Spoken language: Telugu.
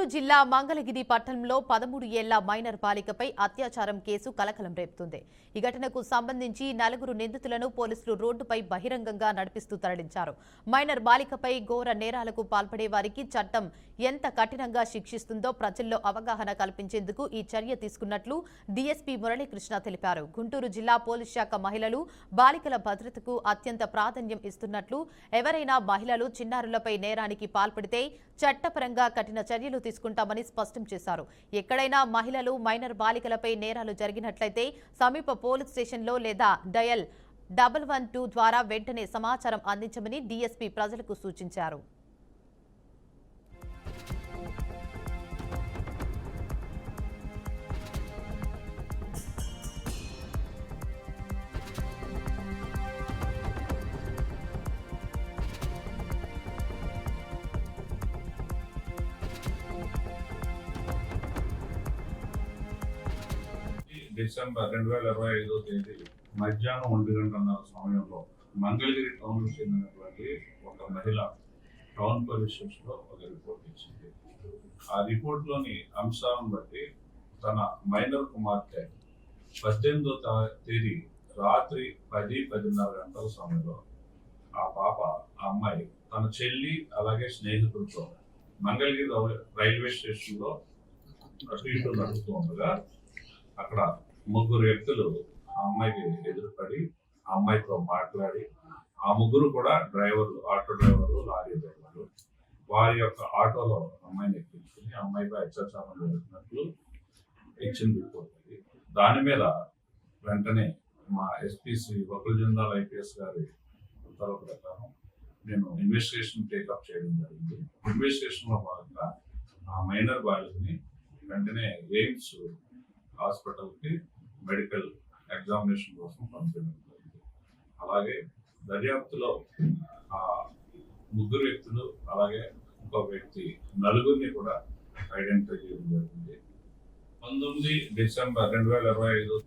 గుంటూరు జిల్లా మంగళగిరి పట్టణంలో 13 ఏళ్ల మైనర్ బాలికపై అత్యాచారం కేసు కలకలం రేపుతుంది. ఈ ఘటనకు సంబంధించి 4 నిందితులను పోలీసులు రోడ్డుపై బహిరంగంగా నడిపిస్తూ తరలించారు. మైనర్ బాలికపై ఘోర నేరాలకు పాల్పడే వారికి చట్టం ఎంత కఠినంగా శిక్షిస్తుందో ప్రజల్లో అవగాహన కల్పించేందుకు ఈ చర్య తీసుకున్నట్లు డీఎస్పీ మురళీకృష్ణ తెలిపారు. గుంటూరు జిల్లా పోలీస్ శాఖ మహిళలు, బాలికల భద్రతకు అత్యంత ప్రాధాన్యం ఇస్తున్నట్లు, ఎవరైనా మహిళలు, చిన్నారులపై నేరానికి పాల్పడితే చట్టపరంగా కఠిన చర్యలు తీసుకుంటామని స్పష్టం చేశారు. ఎక్కడైనా మహిళలు, మైనర్ బాలికలపై నేరాలు జరిగినట్లయితే సమీప పోలీస్ స్టేషన్లో లేదా డయల్ 112 ద్వారా వెంటనే సమాచారం అందించమని డీఎస్పీ ప్రజలకు సూచించారు. డిసెంబర్ 2025 తేదీ మధ్యాహ్నం 1:30 సమయంలో మంగళగిరి టౌన్కు చెందినటువంటి ఒక మహిళ టౌన్ పోలీస్ స్టేషన్లో ఒక రిపోర్ట్ ఇచ్చింది. ఆ రిపోర్ట్లోని అంశాలను బట్టి తన మైనర్ కుమార్తె 18వ తేదీ రాత్రి 10-10:30 గంటల సమయంలో ఆ అమ్మాయి తన చెల్లి అలాగే స్నేహితులతో మంగళగిరి రైల్వే స్టేషన్లో అటు ఇటు నడుస్తూ ఉండగా అక్కడ 3 వ్యక్తులు ఆ అమ్మాయికి ఎదురుపడి ఆ అమ్మాయితో మాట్లాడి, ఆ ముగ్గురు కూడా డ్రైవర్లు, ఆటో డ్రైవర్లు, లారీ డ్రైవర్లు, వారి యొక్క ఆటోలో అమ్మాయిని ఎక్కించుకుని అమ్మాయిపై అత్యాచారం జరుగుతున్నట్లు ఇచ్చిన రిపోర్ట్. దాని మీద వెంటనే మా ఎస్పీసీ వకుల్జందాల్ ఐపీఎస్ గారి ఉత్తర్వుల ప్రకారం నేను ఇన్వెస్టిగేషన్ టేకప్ చేయడం జరిగింది. ఇన్వెస్టిగేషన్లో భాగంగా ఆ మైనర్ బాలికని వెంటనే ఎయిమ్స్ హాస్పిటల్కి మెడికల్ ఎగ్జామినేషన్ కోసం పంపించడం జరిగింది. అలాగే దర్యాప్తులో ఆ 3 వ్యక్తులు అలాగే ఇంకో వ్యక్తి 4 కూడా ఐడెంటిఫై చేయడం జరిగింది. 19 డిసెంబర్ 2025